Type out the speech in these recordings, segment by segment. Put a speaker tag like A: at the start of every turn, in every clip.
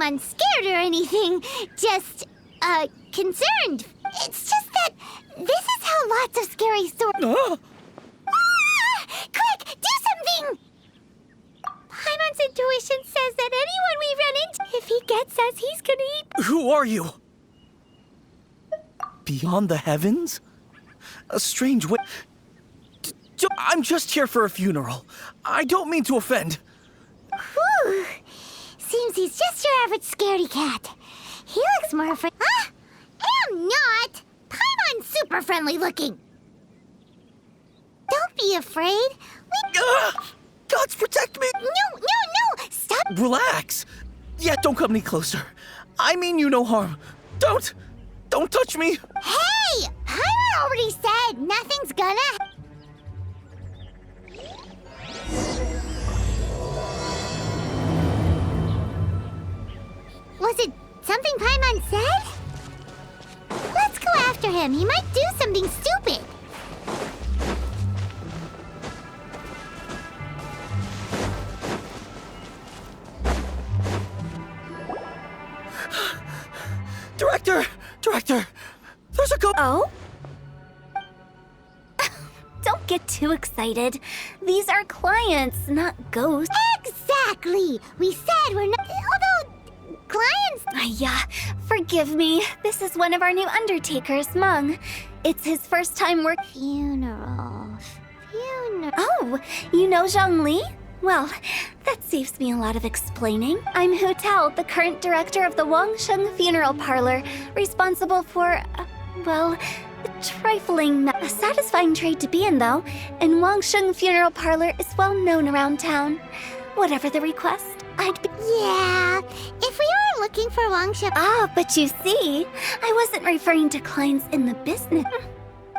A: Paimon scared or anything. Just, concerned. It's just that this is how lots of scary stories... Ah! Quick, do something! Paimon's intuition says that anyone we run into, if he gets us, he's gonna eat...
B: Who are you? Beyond the heavens? A strange way... I'm just here for a funeral. I don't mean to offend.
A: Whew. Seems he's just your average scaredy cat. He looks more afraid... Ah! I'm not! Paimon's super friendly looking. Don't be afraid.
B: Gods protect me!
A: No! Stop!
B: Relax. Yeah, don't come any closer. I mean you no harm. Don't touch me!
A: Hey! Paimon already said nothing's gonna... Was it something Paimon said? Let's go after him. He might do something stupid.
B: Director! There's a
C: Oh? Don't get too excited. These are clients, not ghosts.
A: Exactly! We said we're not... Although, clients...
C: Yeah, forgive me. This is one of our new undertakers, Mung. It's his first time work...
A: Funeral...
C: Oh, you know Zhongli? Well, that saves me a lot of explaining. I'm Hu Tao, the current director of the Wangsheng Funeral Parlor, responsible for, well, a trifling, a satisfying trade to be in, though. And Wangsheng Funeral Parlor is well known around town. Whatever the request, I'd be...
A: Yeah, if we were looking for Wangsheng...
C: Ah, but you see, I wasn't referring to clients in the business.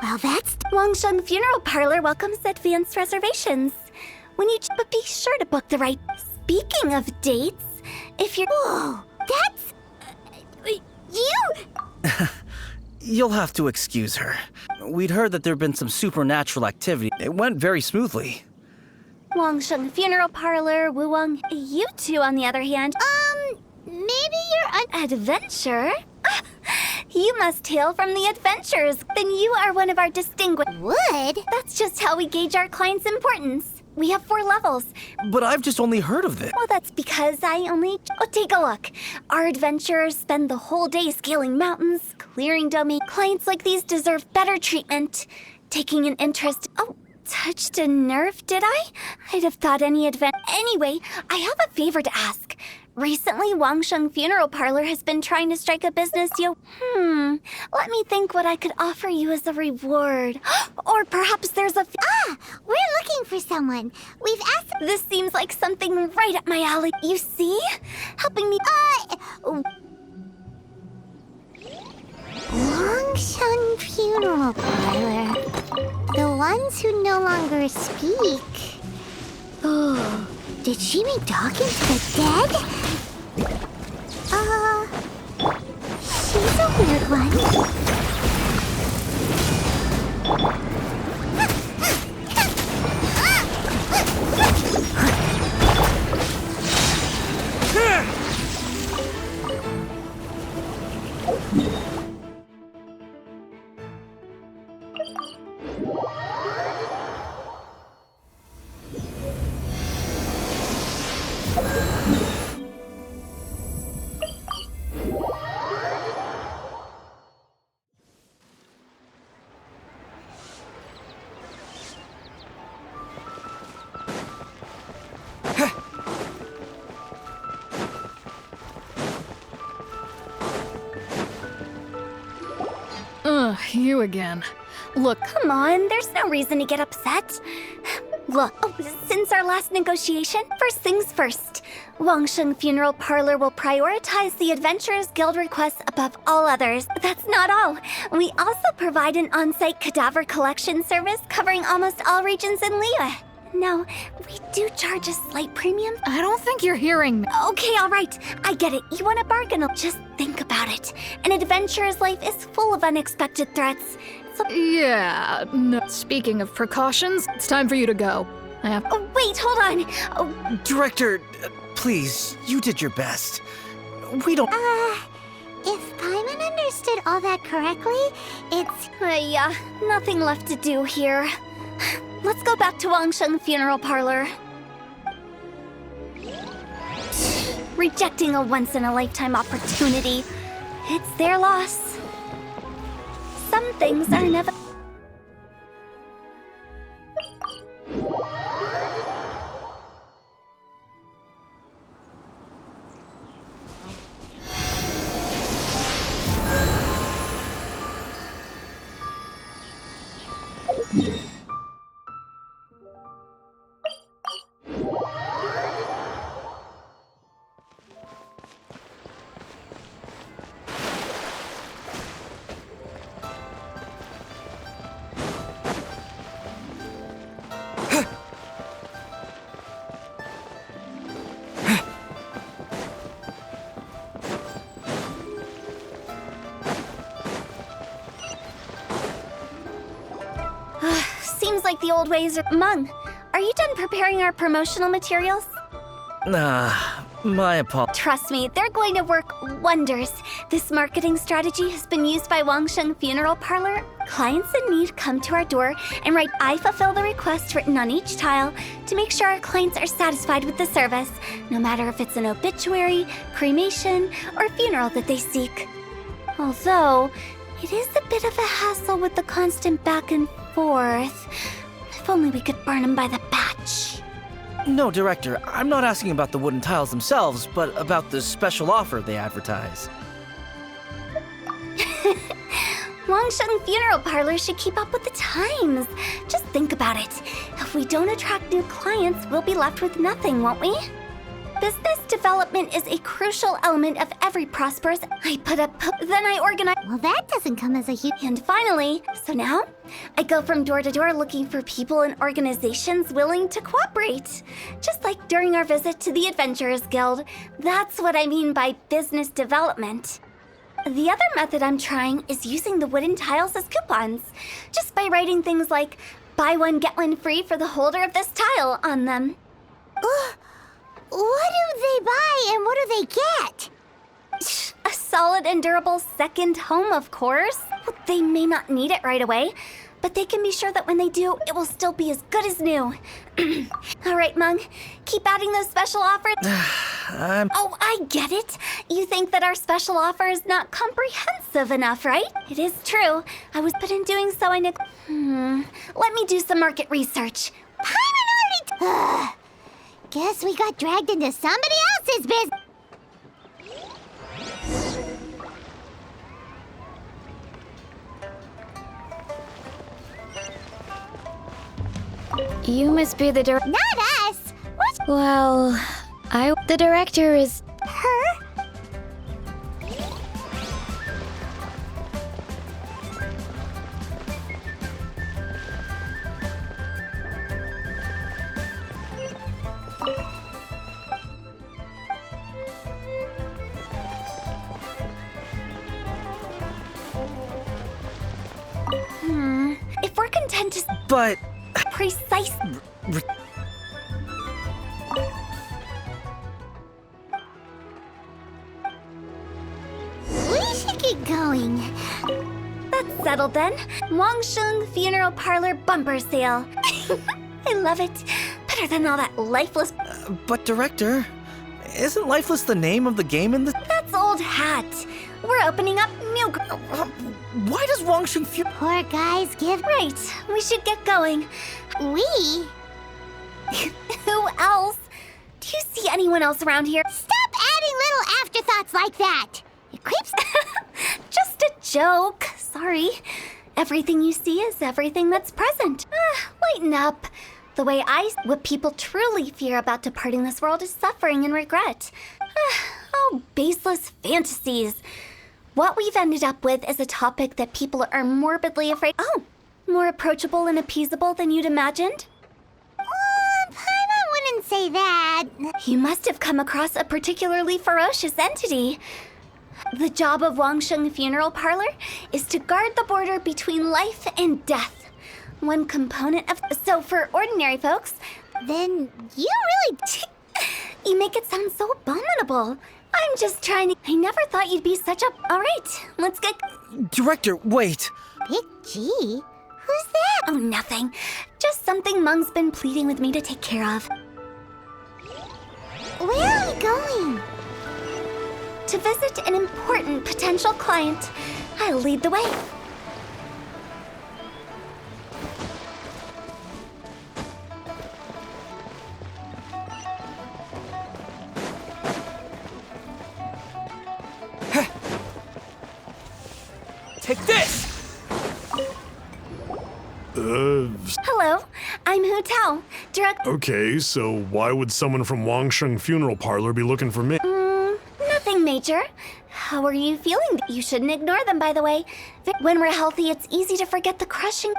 A: Well, that's...
C: Wangsheng Funeral Parlor welcomes advanced reservations. When you... But be sure to book the right... Speaking of dates, if you're...
A: Whoa, that's... you...
B: You'll have to excuse her. We'd heard that there'd been some supernatural activity. It went very smoothly.
C: Wangsheng Funeral Parlor, Wuwang. You two, on the other hand...
A: maybe you're
C: Adventure? You must hail from the adventures. Then you are one of our distinguished...
A: Would?
C: That's just how we gauge our clients' importance. We have 4 levels.
B: But I've just only heard of this.
C: Well, that's because I only... Oh, take a look. Our adventurers spend the whole day scaling mountains, clearing domain. Clients like these deserve better treatment. Taking an interest... Oh, touched a nerve, did I? I'd have thought any Anyway, I have a favor to ask. Recently, Wangsheng Funeral Parlor has been trying to strike a business deal. Let me think what I could offer you as a reward. Or perhaps there's a...
A: we're looking for someone. We've asked...
C: This seems like something right up my alley. You see? Helping me...
A: Wangsheng Funeral Parlor. The ones who no longer speak. Oh, did she mean talking to the dead? She's a weird one.
D: You again. Look,
C: Come on, there's no reason to get upset. Look, since our last negotiation, first things first. Wangsheng Funeral Parlor will prioritize the Adventurers Guild requests above all others. That's not all. We also provide an on-site cadaver collection service covering almost all regions in Liyue. No, we do charge a slight premium.
D: I don't think you're hearing me.
C: Okay, all right. I get it. You want a bargain. Just think about it. An adventurer's life is full of unexpected threats. So
D: Yeah, no. Speaking of precautions, it's time for you to go.
C: Oh, wait, hold on. Oh,
B: Director, please, you did your best. We don't.
A: If Paimon understood all that correctly, it's...
C: Yeah, nothing left to do here. Let's go back to Wangsheng Funeral Parlor. Rejecting a once-in-a-lifetime opportunity. It's their loss. Some things are never... Seems like the old ways are... Mung, are you done preparing our promotional materials?
B: My apologies.
C: Trust me, they're going to work wonders. This marketing strategy has been used by Wangsheng Funeral Parlor. Clients in need come to our door and write "I fulfill the request" written on each tile to make sure our clients are satisfied with the service, no matter if it's an obituary, cremation, or funeral that they seek. Although, it is a bit of a hassle with the constant back and forth. If only we could burn them by the batch.
B: No, Director, I'm not asking about the wooden tiles themselves, but about the special offer they advertise.
C: Wangsheng Funeral Parlor should keep up with the times. Just think about it. If we don't attract new clients, we'll be left with nothing, won't we? Business development is a crucial element of every prosperous... I put up... Then I organize...
A: Well, that doesn't come as a huge...
C: And finally, so now, I go from door to door looking for people and organizations willing to cooperate. Just like during our visit to the Adventurers Guild. That's what I mean by business development. The other method I'm trying is using the wooden tiles as coupons. Just by writing things like, "Buy one, get one free for the holder of this tile" on them.
A: What do they buy and what do they get?
C: A solid and durable second home, of course. Well, they may not need it right away, but they can be sure that when they do, it will still be as good as new. All right, Mung, keep adding those special offers. Oh, I get it. You think that our special offer is not comprehensive enough, right? It is true. But in doing so, I let me do some market research.
A: Paimon already... Guess we got dragged into somebody else's business.
D: You must be the director.
A: Not us. What?
D: Well, the director is...
A: Her?
C: If we're content to...
B: But...
C: Precise...
A: We should get going.
C: That's settled then. Wangsheng Funeral Parlor bumper sale. I love it. Better than all that lifeless...
B: But, Director, isn't Lifeless the name of the game in the...
C: That's old hat. We're opening up new...
B: Why does Wangsheng Fu...
A: Poor guys give...
C: Right, we should get going.
A: We?
C: Who else? Do you see anyone else around here?
A: Stop adding little afterthoughts like that. It creeps...
C: Just a joke. Sorry. Everything you see is everything that's present. Lighten up. The way what people truly fear about departing this world is suffering and regret. Oh, baseless fantasies. What we've ended up with is a topic that people are morbidly afraid... Oh, more approachable and appeasable than you'd imagined?
A: Paimon wouldn't say that.
C: You must have come across a particularly ferocious entity. The job of Wangsheng Funeral Parlor is to guard the border between life and death. One component of... So for ordinary folks...
A: Then you really...
C: You make it sound so abominable. I'm just trying to. I never thought you'd be such a. All right, let's get.
B: Director, wait.
A: Big G? Who's that?
C: Oh, nothing. Just something Mung's been pleading with me to take care of.
A: Where are we going?
C: To visit an important potential client. I'll lead the way.
B: Take this!
C: Hello, I'm Hu Tao, direct.
E: Okay, so why would someone from Wangsheng Funeral Parlor be looking for me?
C: Nothing major. How are you feeling? You shouldn't ignore them, by the way. When we're healthy, it's easy to forget the crushing.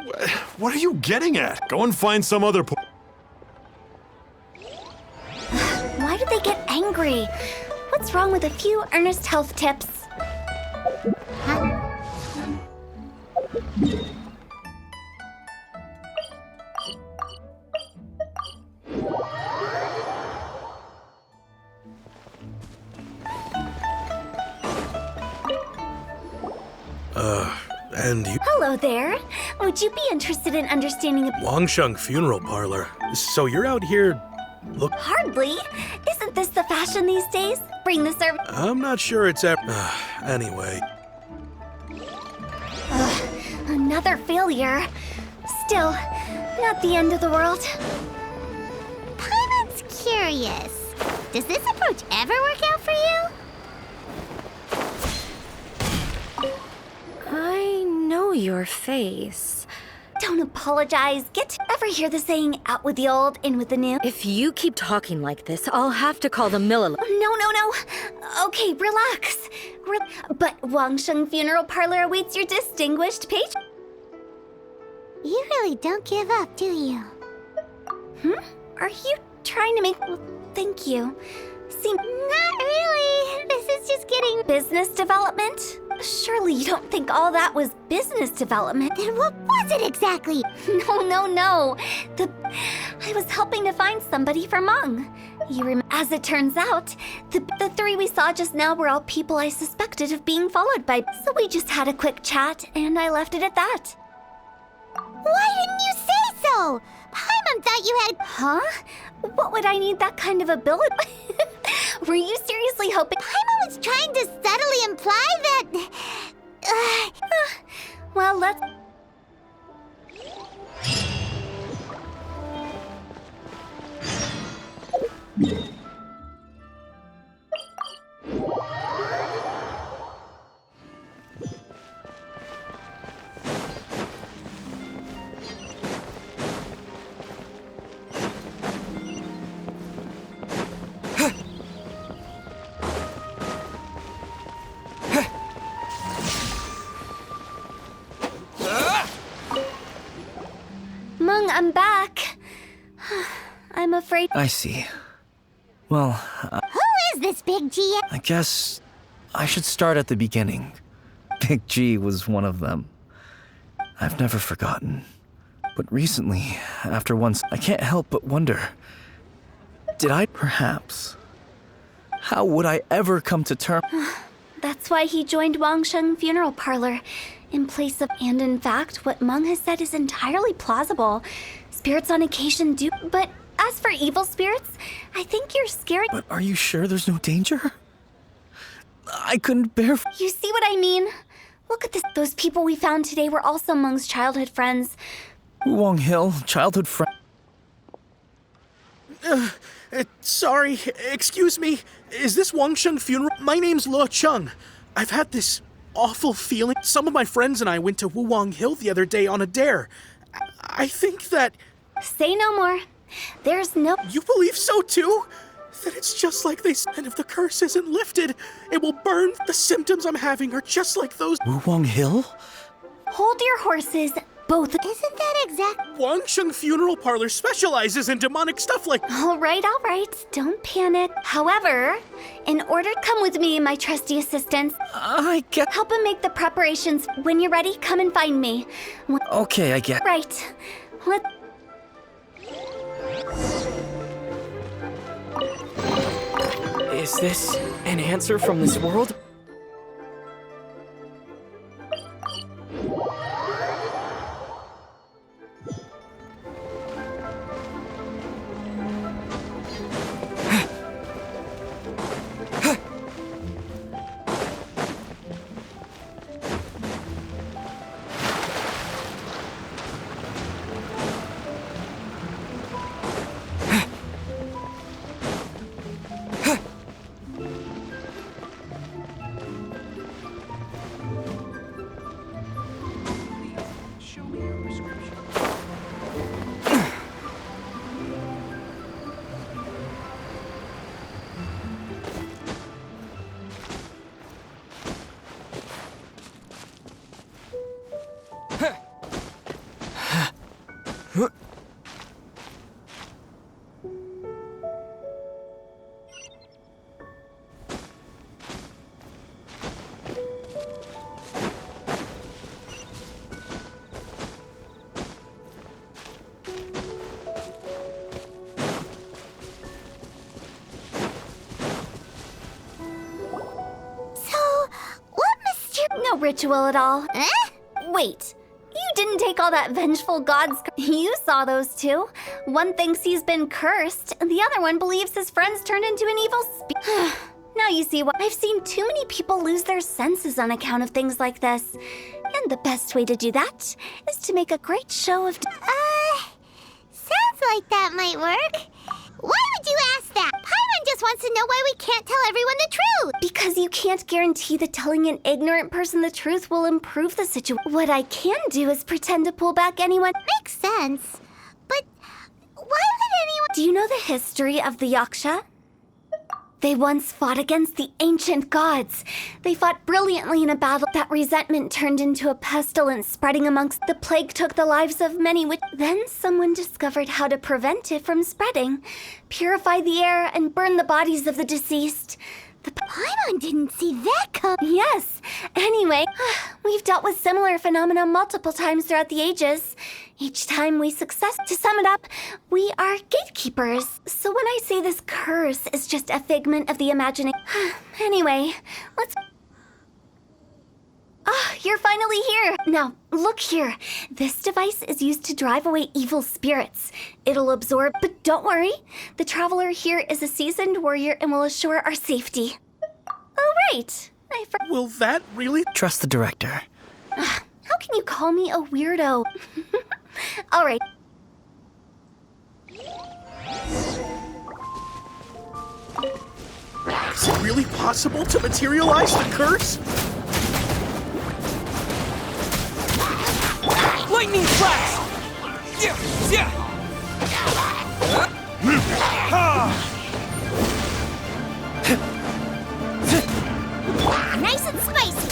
E: What are you getting at? Go and find some other
C: Why do they get angry? What's wrong with a few earnest health tips?
F: And you...
C: Hello there. Would you be interested in understanding a...
F: Wangsheng Funeral Parlor. So you're out here... Look,
C: Hardly. Isn't this the fashion these days? Bring the service...
F: I'm not sure it's ever... anyway.
C: Another failure. Still, not the end of the world.
A: Paimon's curious. Does this approach ever work out for you?
G: I know your face.
C: Don't apologize. Ever hear the saying, out with the old, in with the new?
G: If you keep talking like this, I'll have to call the Miller.
C: No. Okay, relax. But Wangsheng Funeral Parlor awaits your distinguished patron.
A: You really don't give up, do you?
C: Are you trying to make... Well, thank you.
A: Not really. This is just getting...
C: Business development? Surely you don't think all that was business development?
A: Then what was it exactly?
C: No. I was helping to find somebody for Mung. As it turns out, the three we saw just now were all people I suspected of being followed by. So we just had a quick chat, and I left it at that.
A: Why didn't you say so? Paimon thought you had...
C: Huh? What would I need that kind of ability? Were you seriously hoping...
A: Paimon was trying to subtly imply that...
C: Well, let's... Mung, I'm back. I'm afraid...
B: I see. Well,
A: Who is this Big G?
B: I guess I should start at the beginning. Big G was one of them. I've never forgotten. But recently, after once, I can't help but wonder, did I perhaps? How would I ever come to terms?
C: That's why he joined Wangsheng Funeral Parlor in place of... And in fact, what Mung has said is entirely plausible. Spirits on occasion do... But as for evil spirits, I think you're scaring...
B: But are you sure there's no danger? I couldn't bear...
C: You see what I mean? Look at this. Those people we found today were also Mung's childhood friends.
B: Wong Hill, childhood friend.
F: Sorry, excuse me. Is this Wangsheng Funeral? My name's Luo Chung. I've had this awful feeling. Some of my friends and I went to Wuwang Hill the other day on a dare. I think that...
C: Say no more. There's no...
F: You believe so too? That it's just like they said, and if the curse isn't lifted, it will burn. The symptoms I'm having are just like those...
B: Wong Hill?
C: Hold your horses, both.
A: Isn't that exact...
F: Wangsheng Funeral Parlor specializes in demonic stuff like...
C: All right. Don't panic. However, in order to come with me, my trusty assistants,
B: I get...
C: help him make the preparations. When you're ready, come and find me.
B: Okay, I get...
C: Right. Let...
H: Is this An answer from this world?
C: No ritual at all.
A: Eh?
C: Wait, you didn't take all that vengeful god's... You saw those two. One thinks he's been cursed, and the other one believes his friends turned into an evil Now you see why I've seen too many people lose their senses on account of things like this. And the best way to do that is to make a great show of...
A: Sounds like that might work. Why would you ask that? Paimon just wants to know why we can't tell everyone the truth.
C: Because you can't guarantee that telling an ignorant person the truth will improve the situation. What I can do is pretend to pull back anyone.
A: Makes sense. But why would anyone...
C: Do you know the history of the Yaksha? They once fought against the ancient gods. They fought brilliantly in a battle. That resentment turned into a pestilence spreading amongst... The plague took the lives of many, which... Then someone discovered how to prevent it from spreading, purify the air, and burn the bodies of the deceased. The
A: Paimon didn't see that come.
C: Yes. Anyway, we've dealt with similar phenomena multiple times throughout the ages. Each time we success. To sum it up, we are gatekeepers. So when I say this curse is just a figment of the imagination... Anyway, let's... You're finally here! Now, look here. This device is used to drive away evil spirits. It'll absorb... But don't worry. The traveler here is a seasoned warrior and will assure our safety. Oh, right.
F: Will that really...
B: Trust the director.
C: How can you call me a weirdo? All right.
F: Is it really possible to materialize the curse?
H: Lightning flash!
A: Nice and spicy.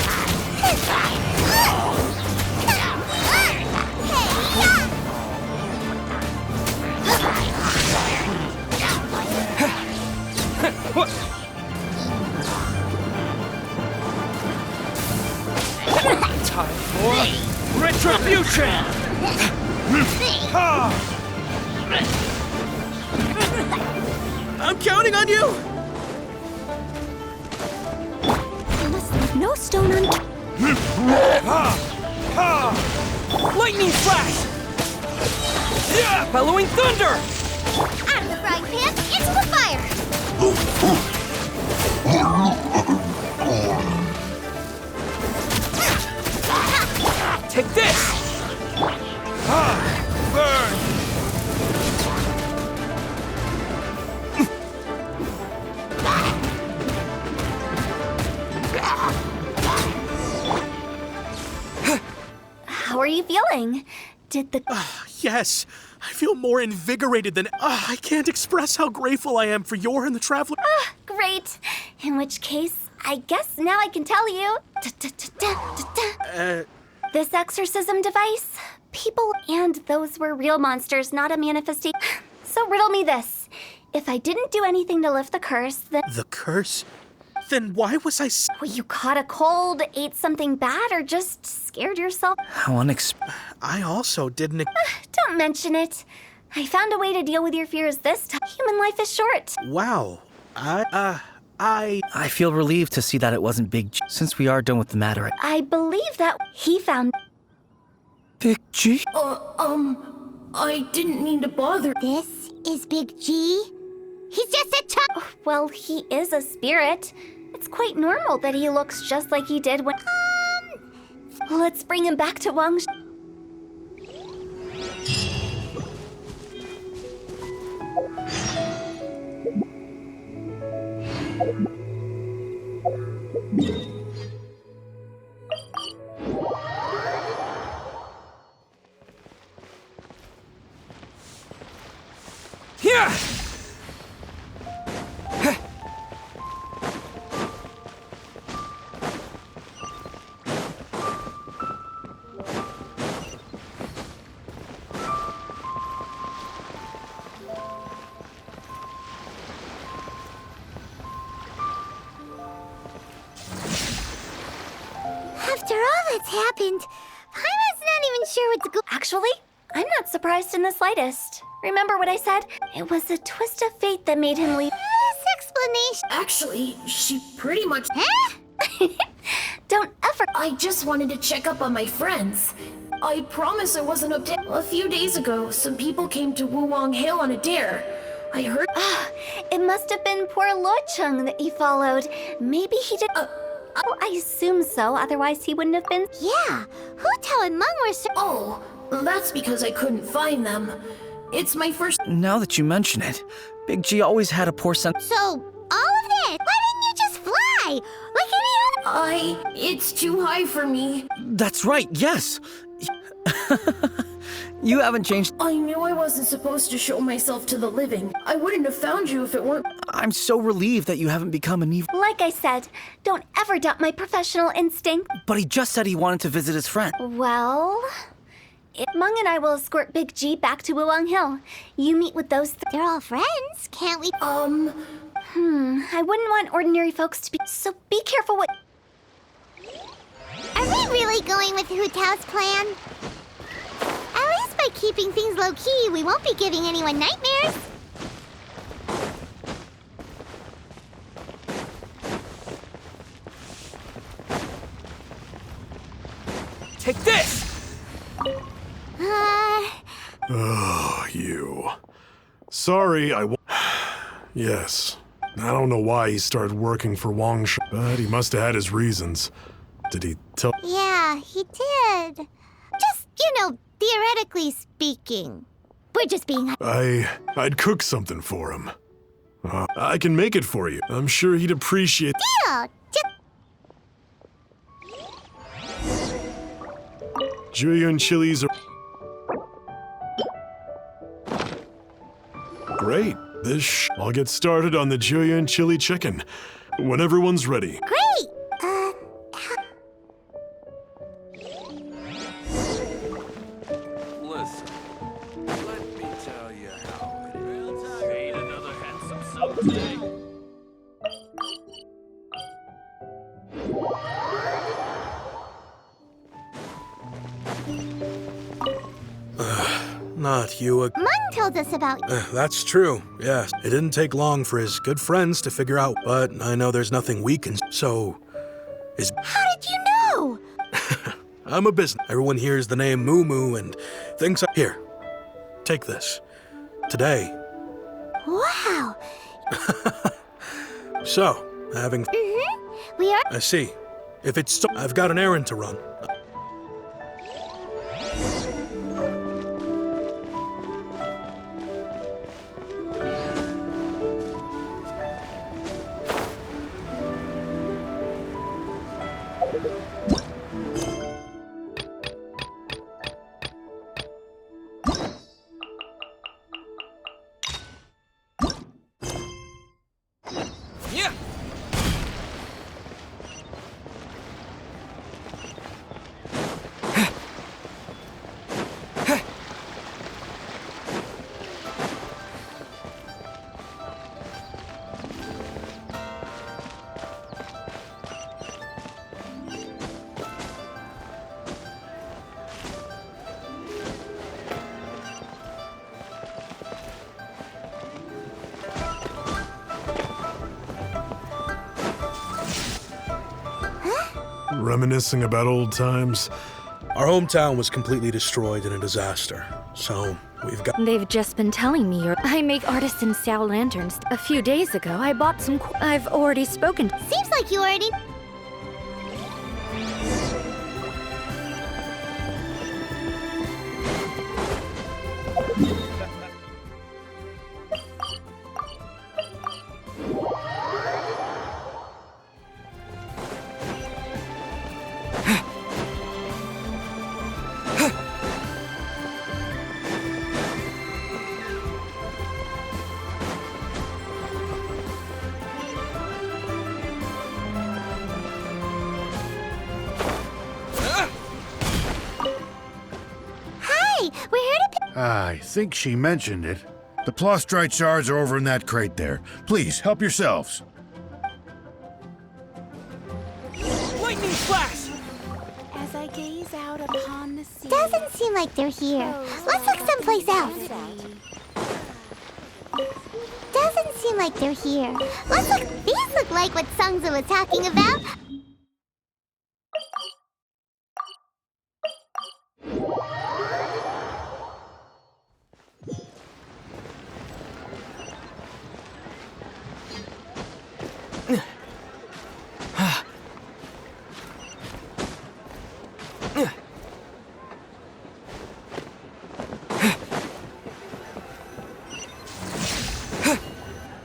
H: Time for retribution!
F: I'm counting on you!
A: I must leave no stone unturned.
H: Lightning flash! Bellowing thunder!
A: Out of the frying pan, into the fire.
H: Take this! Burn!
C: How are you feeling? Did the...
F: Yes, I feel more invigorated than... I can't express how grateful I am for your and the traveler...
C: Great. In which case, I guess now I can tell you. This exorcism device, people and those were real monsters, not a manifestation. So riddle me this. If I didn't do anything to lift the curse, then...
F: The curse? Then why was I...
C: Well, you caught a cold, ate something bad, or just scared yourself?
B: How unexpected.
F: I also didn't...
C: Don't mention it. I found a way to deal with your fears this time. Human life is short.
F: Wow.
B: I feel relieved to see that it wasn't Big G, since we are done with the matter.
C: I believe that he found.
B: Big G?
I: I didn't mean to bother.
A: This is Big G? He's just a child.
C: Well, he is a spirit. It's quite normal that he looks just like he did when. Let's bring him back to Wangshan.
H: Here!
A: After all that's happened, Paimon's not even sure what to go.
C: Actually, I'm not surprised in the slightest. Remember what I said? It was a twist of fate that made him leave.
A: This explanation.
I: Actually, she pretty much.
A: Huh?
C: Don't ever.
I: I just wanted to check up on my friends. I promise I wasn't upset. A few days ago, some people came to Wuwang Hill on a dare. I heard.
C: It must have been poor Lo Chung that he followed. Maybe he did. Oh, I assume so. Otherwise, he wount've have been.
A: Yeah, Hu Tao and Meng were
I: Oh, that's because I couldn't find them. It's my first.
B: Now that you mention it, Big G always had a poor sense.
A: So, all of this? Why didn't you just fly? Like any other?
I: It's too high for me.
B: That's right, yes! You haven't changed.
I: I knew I wasn't supposed to show myself to the living. I wouldn't have found you if it weren't.
B: I'm so relieved that you haven't become an evil.
C: Like I said, don't ever doubt my professional instinct.
B: But he just said he wanted to visit his friend.
C: Well, Meng and I will escort Big G back to Wuwang Hill. You meet with those.
A: They're all friends, can't we?
C: I wouldn't want ordinary folks to be. So be careful what.
A: Are we really going with Hu Tao's plan? At least by keeping things low-key, we won't be giving anyone nightmares.
H: Take this!
E: Oh, you. Sorry, Yes. I don't know why he started working for Wangshan, but he must have had his reasons. Did he tell?
A: Yeah, he did. Just, theoretically speaking. We're just being...
E: I'd cook something for him. I can make it for you. I'm sure he'd appreciate...
A: Deal!
E: Julian chilies are... Great. I'll get started on the Julian chili chicken when everyone's ready.
A: Great!
H: Listen, let me tell you how it is. Ain't another handsome someday.
F: Not you.
A: Meng told us about...
F: That's true, yes. It didn't take long for his good friends to figure out, but I know there's nothing we can... So...
A: How did you know?
F: I'm a business. Everyone hears the name Moo Moo and thinks... Here, take this. Today.
A: Wow.
F: So, having...
A: We are...
F: I see. If it's so... I've got an errand to run.
E: Reminiscing about old times?
F: Our hometown was completely destroyed in a disaster, so we've got...
G: They've just been telling me I make artisan Sao lanterns. A few days ago, I bought some. I've already spoken.
A: Seems like you already. Hi, we're here to.
J: I think she mentioned it. The Plostrite shards are over in that crate there. Please, help yourselves.
H: Lightning flash!
K: As I gaze out upon the sea.
A: Doesn't seem like they're here. Let's look someplace else. Doesn't seem like they're here. Let's look. These look like what Sungza was talking about.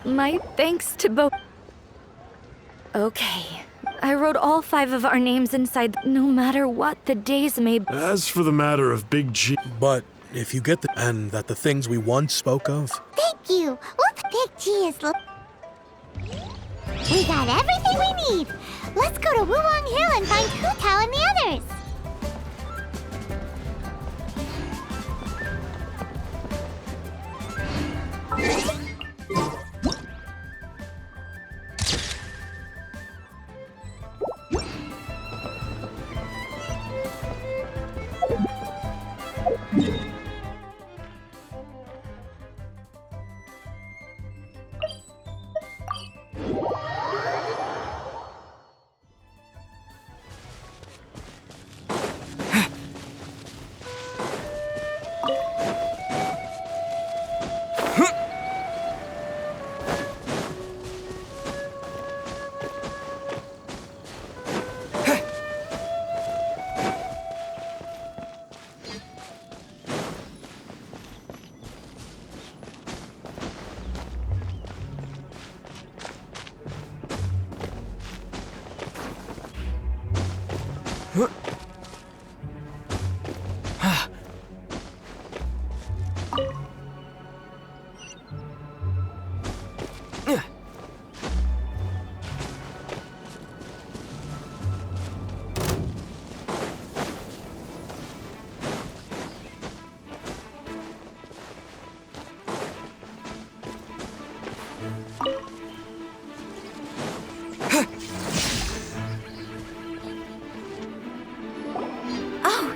G: My thanks to both. Okay. I wrote all 5 of our names inside, no matter what the days may be.
E: As for the matter of Big G...
F: But if you get and that the things we once spoke of...
A: Thank you. What Big G is. We got everything we need. Let's go to Wulong Hill and find Hu Tao and the others.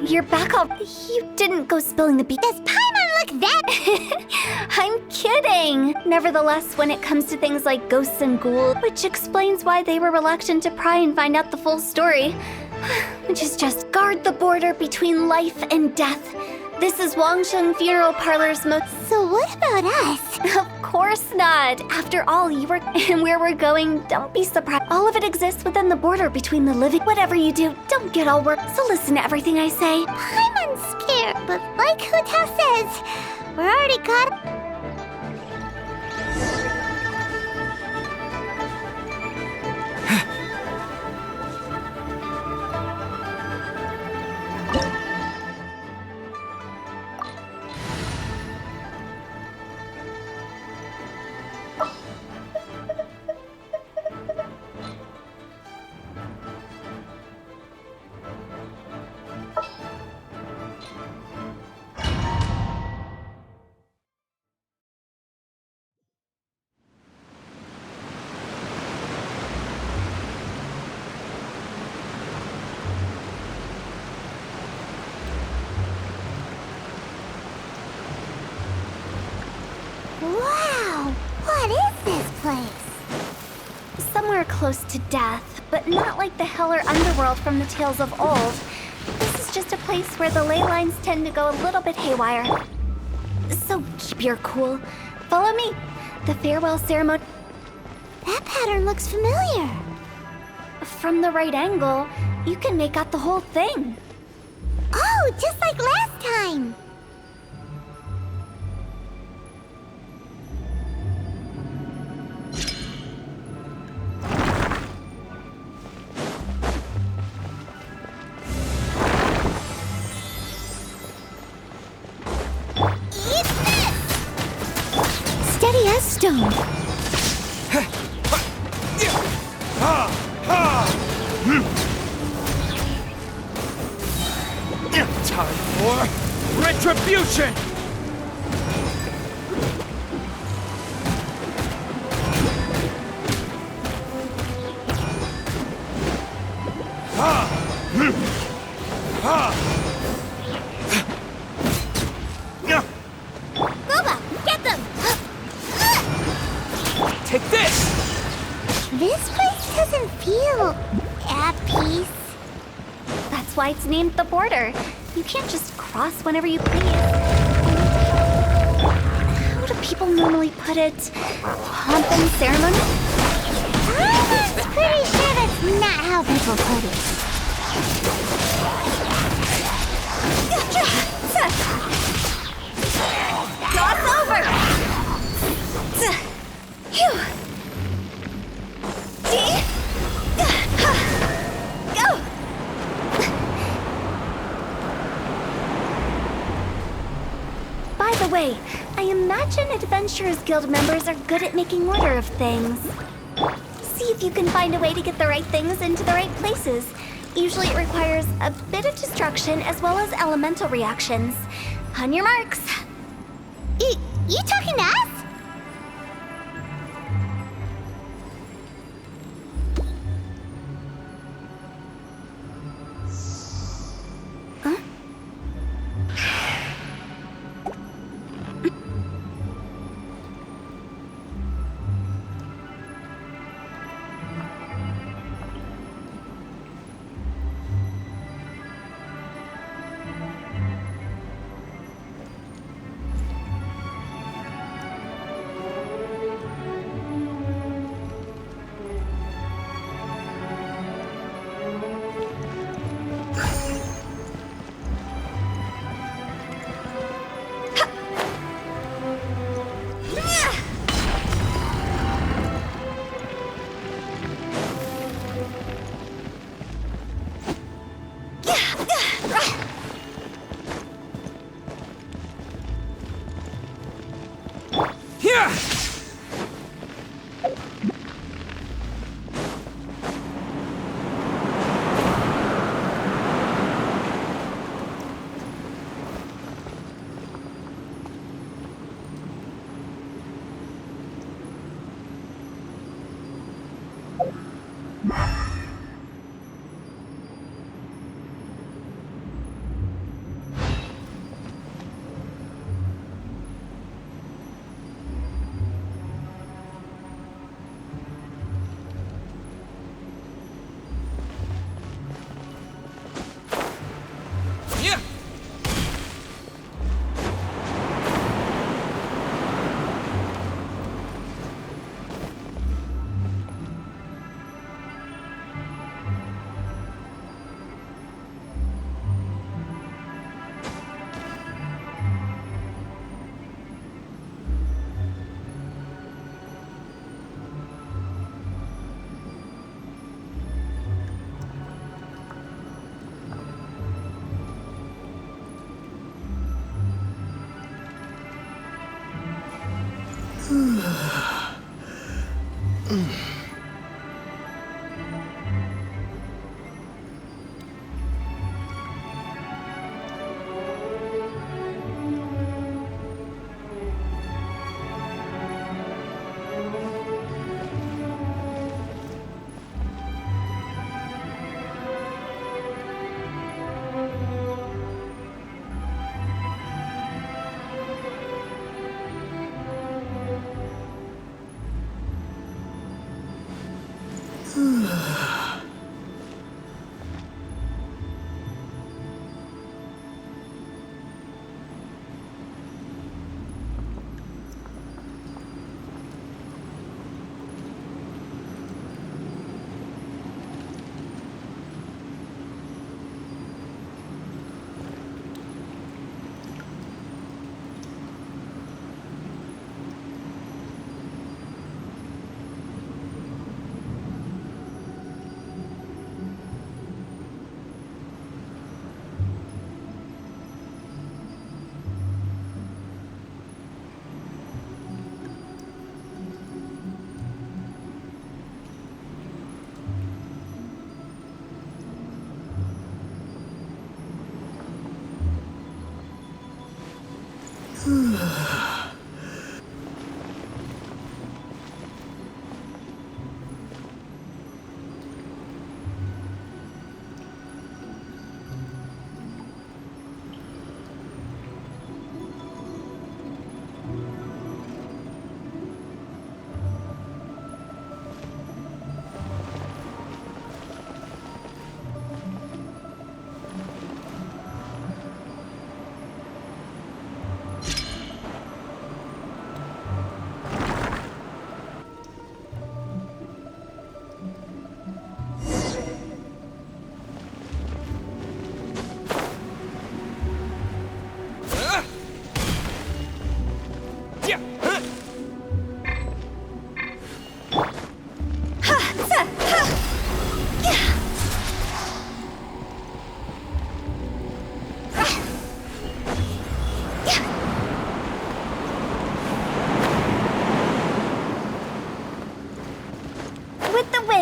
C: You're back up. You didn't go spilling the beans.
A: Does Paimon look that?
C: I'm kidding. Nevertheless, when it comes to things like ghosts and ghouls, which explains why they were reluctant to pry and find out the full story, which is just guard the border between life and death. This is Wangsheng Funeral Parlor's most...
A: So what about us?
C: Of course not. After all, you were... and where we're going, don't be surprised. All of it exists within the border between the living... Whatever you do, don't get all worked. So listen to everything I say.
A: I'm scared, but like Hu Tao says, we're already caught... Wow! What is this place?
C: somewhere close to death, but not like the hell or underworld from the tales of old. This is just a place where the ley lines tend to go a little bit haywire. So keep your cool. Follow me. The farewell ceremony.
A: That pattern looks familiar.
C: From the right angle, you can make out the whole thing.
A: Oh, just like last time. Eat this! Steady as stone.
H: Time for retribution!
A: Boba, get them!
H: Take this!
A: This place doesn't feel at peace.
C: That's why it's named the border. You can't just cross whenever you please. How do people normally put it? Pomp and ceremony?
A: I'm pretty sure that's not how people put it.
C: Cross over! Phew! Go! By the way, I imagine Adventurers Guild members are good at making order of things. See if you can find a way to get the right things into the right places. Usually it requires a bit of destruction as well as elemental reactions. On your marks.
A: You talking to us?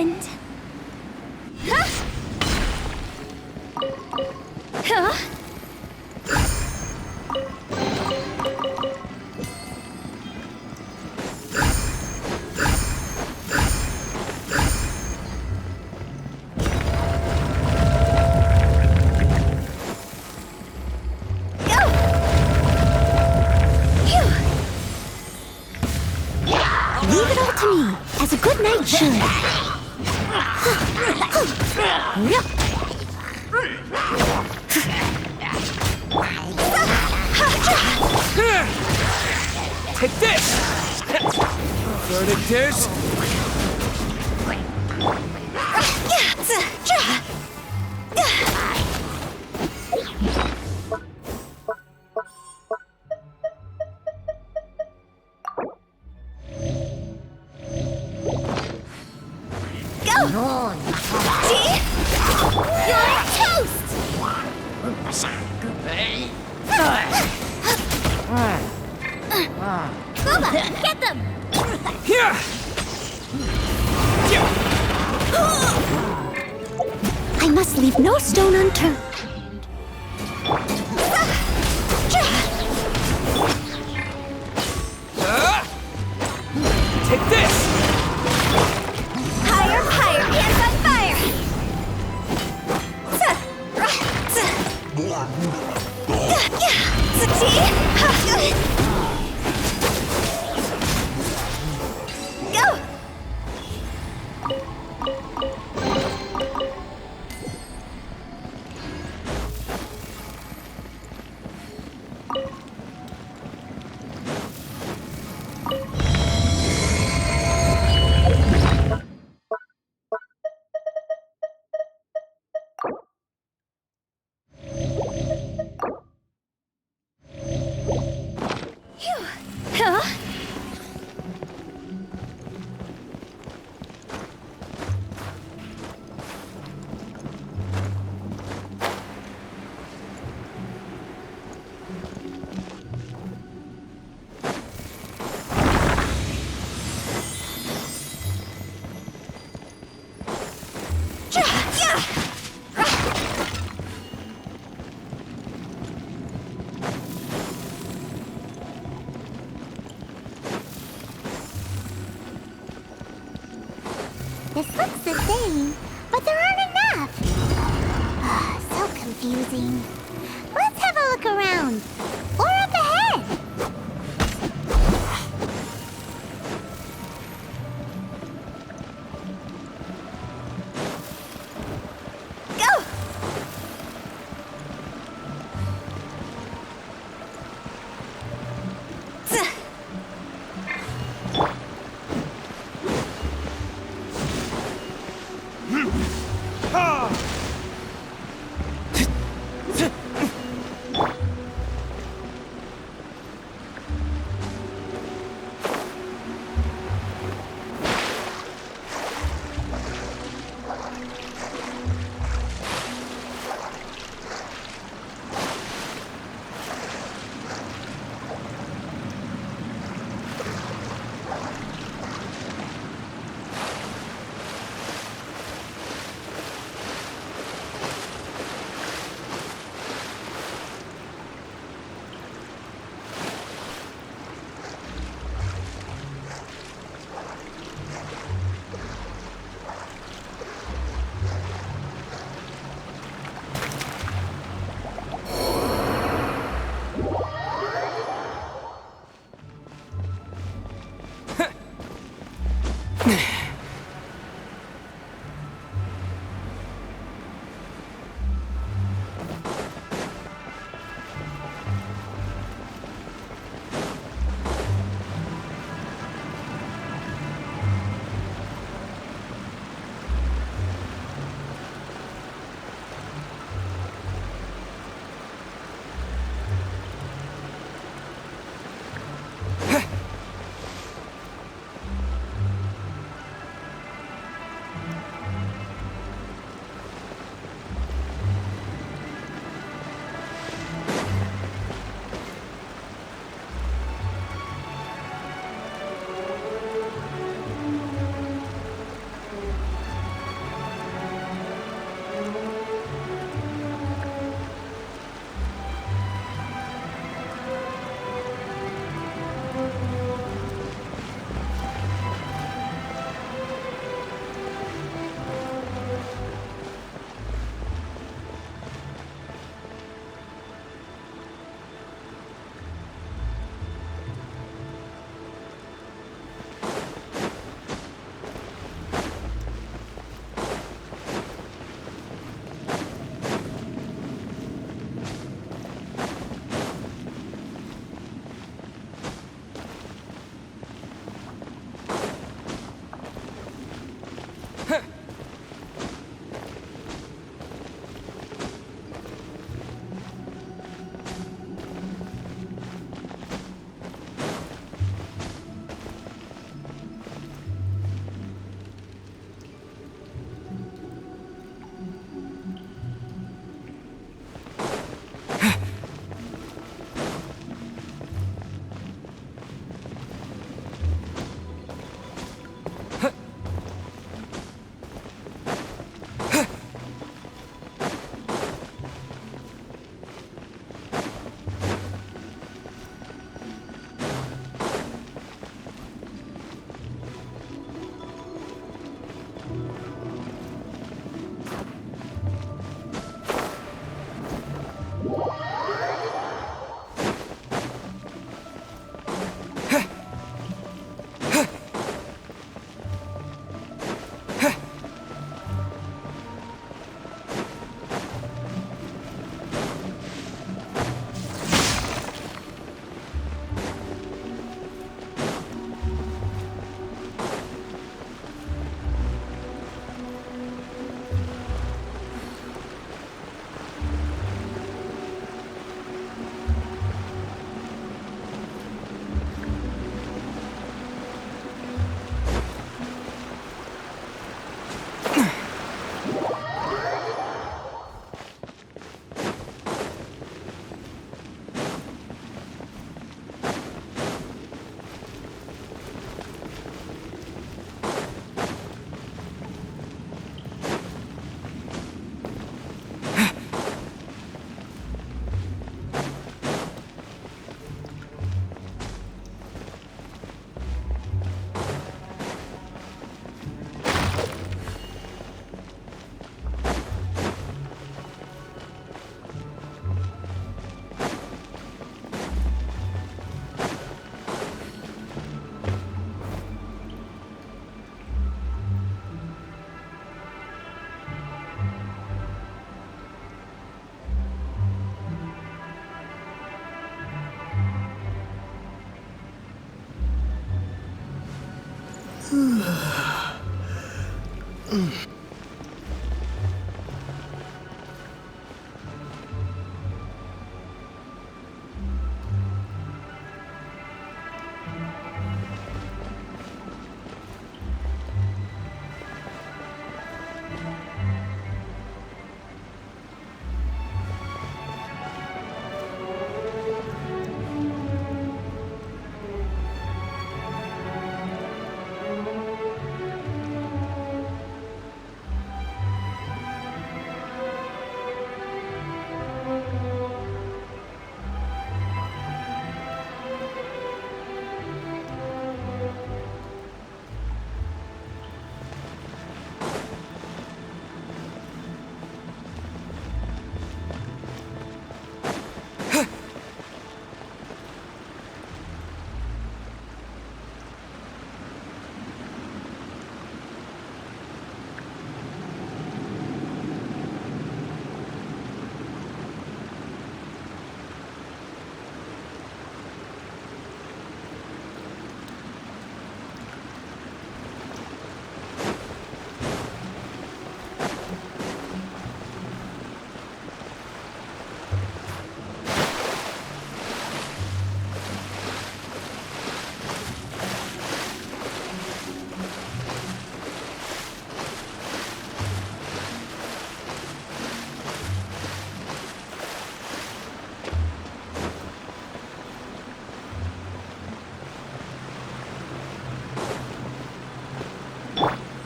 C: happened? Huh? Huh?
A: Leave it all to me, as a good knight should.
H: Take this! Verdict is...
C: You're toast! Booba, get them!
H: Here!
A: I must leave no stone unturned.
H: Take this!
C: Higher, higher, hands on fire! Go! Huh?
A: This looks the same, but there aren't enough. So confusing. Let's have a look around. Or up ahead.
C: Go!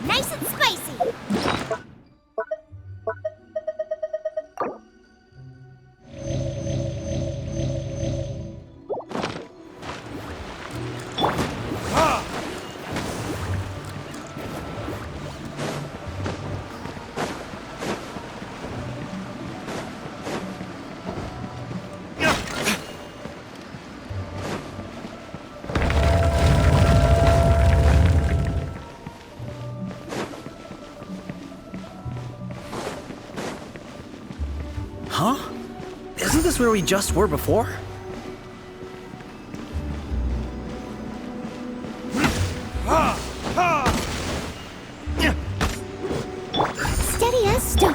A: Nice and spicy!
B: Huh? Isn't this where we just were before?
A: Steady as stone.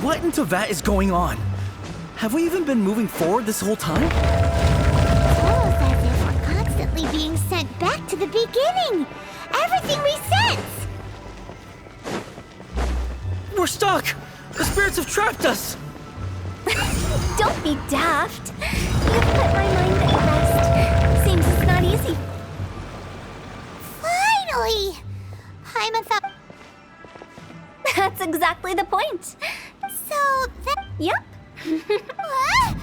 B: What in Teyvat is going on? Have we even been moving forward this whole time?
A: Almost as if we're constantly being sent back to the beginning. Everything resets.
B: We're stuck! The spirits have trapped us!
C: Don't be daft. You've put my mind at rest. Seems it's not easy.
A: Finally! I'm about...
C: That's exactly the point.
A: So that...
C: Yep.
A: What?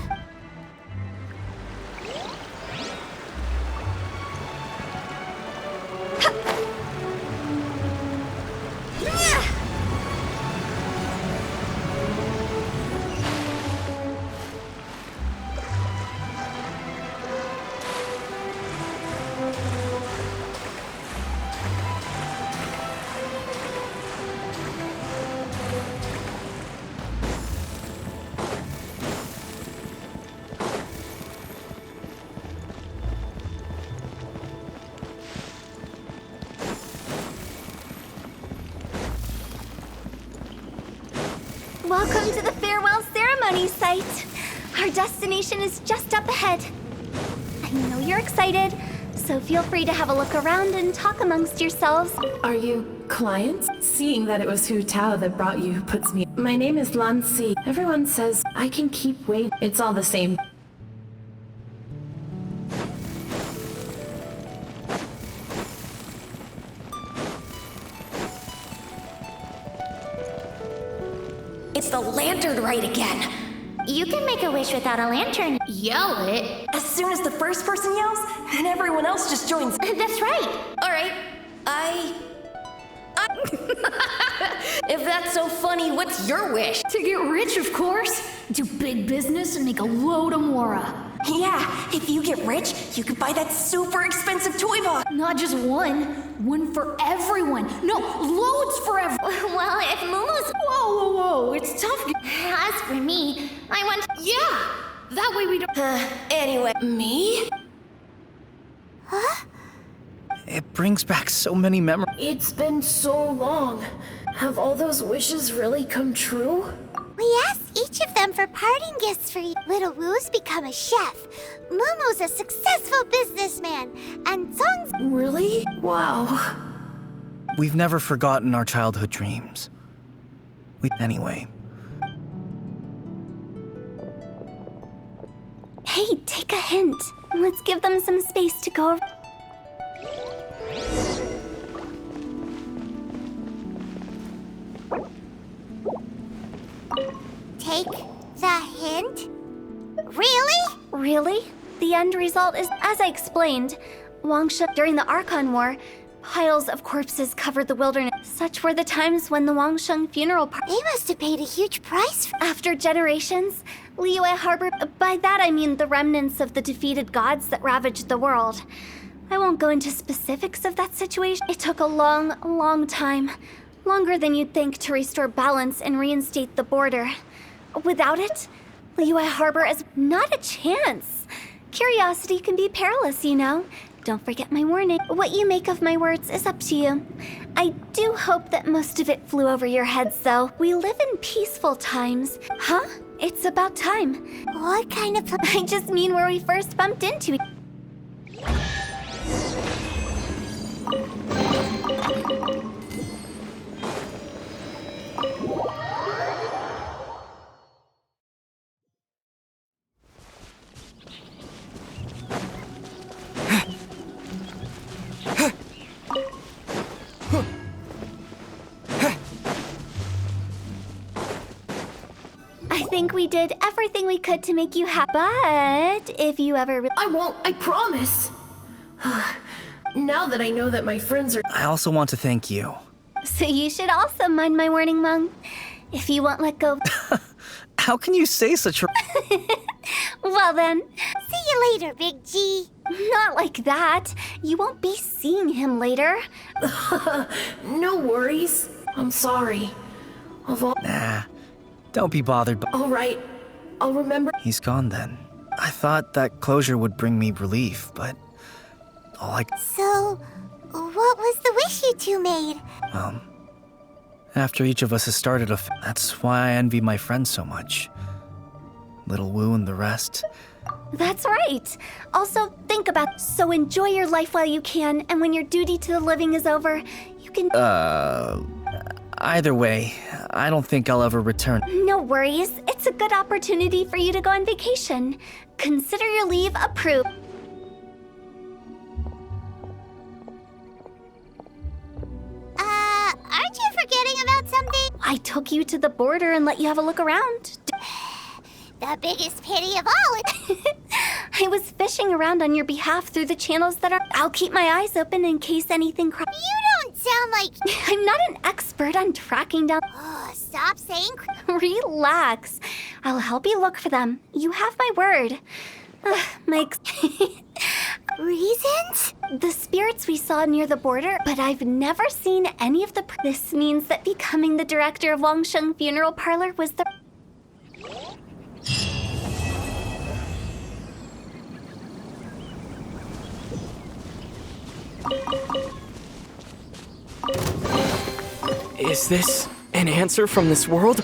C: Welcome to the farewell ceremony site. Our destination is just up ahead. I know you're excited, so feel free to have a look around and talk amongst yourselves.
I: Are you clients? Seeing that it was Hu Tao that brought you puts me... My name is Lan Si. Everyone says I can keep waiting. It's all the same. lantern right again.
A: You can make a wish without a lantern.
I: Yell it. As soon as the first person yells, then everyone else just joins.
A: That's right.
I: All right, If that's so funny, what's your wish?
D: To get rich, of course. Do big business and make a load of Mora.
I: Yeah, if you get rich, you could buy that super expensive toy box.
D: Not just one. One for everyone. No, loads for everyone.
A: Well, if Momo's...
D: Whoa. It's tough.
A: As for me, I want...
I: Yeah, that way we don't... Anyway, me?
A: Huh?
B: It brings back so many memories.
I: It's been so long. Have all those wishes really come true?
A: We asked each of them for parting gifts for you. Little Woo's become a chef. Momo's a successful businessman. And Song's...
I: Really? Wow.
B: We've never forgotten our childhood dreams. Anyway.
C: Hey, take a hint. Let's give them some space to go.
A: Take the hint? Really?
C: Really? The end result is, as I explained, Wangsha, during the Archon War, piles of corpses covered the wilderness. Such were the times when the Wangsheng funeral party...
A: They must have paid a huge price for...
C: After generations, Liyue Harbor... By that I mean the remnants of the defeated gods that ravaged the world. I won't go into specifics of that situation. It took a long time. Longer than you'd think to restore balance and reinstate the border. Without it, Liyue Harbor is not a chance. Curiosity can be perilous, you know. Don't forget my warning. What you make of my words is up to you. I do hope that most of it flew over your heads, though. We live in peaceful times. Huh? It's about time.
A: What kind of...
C: I just mean where we first bumped into each... I think we did everything we could to make you happy. But if you ever...
I: I won't, I promise. Now that I know that my friends are...
B: I also want to thank you.
C: So you should also mind my warning, Mung. If you won't let go...
B: How can you say such a...
C: Well then,
A: See you later, Big G.
C: not like that. You won't be seeing him later.
I: No worries. I'm sorry.
B: Nah, don't be bothered.
I: All right, I'll remember.
B: He's gone then. I thought that closure would bring me relief, but all I...
A: So, what was the wish you two made?
B: After each of us has started that's why I envy my friends so much. Little Wu and the rest.
C: That's right. Also, think about... So enjoy your life while you can, and when your duty to the living is over, you can...
B: Either way, I don't think I'll ever return.
C: No worries. It's a good opportunity for you to go on vacation. Consider your leave approved.
A: Aren't you forgetting about something?
C: I took you to the border and let you have a look around.
A: The biggest pity of all.
C: I was fishing around on your behalf through the channels that are... I'll keep my eyes open in case anything
A: You don't sound like...
C: I'm not an expert on tracking down...
A: Oh, stop saying...
C: Relax. I'll help you look for them. You have my word.
A: Reasons?
C: The spirits we saw near the border, but I've never seen any of the... This means that becoming the director of Wangsheng Funeral Parlor was the...
L: Is this an answer from this world?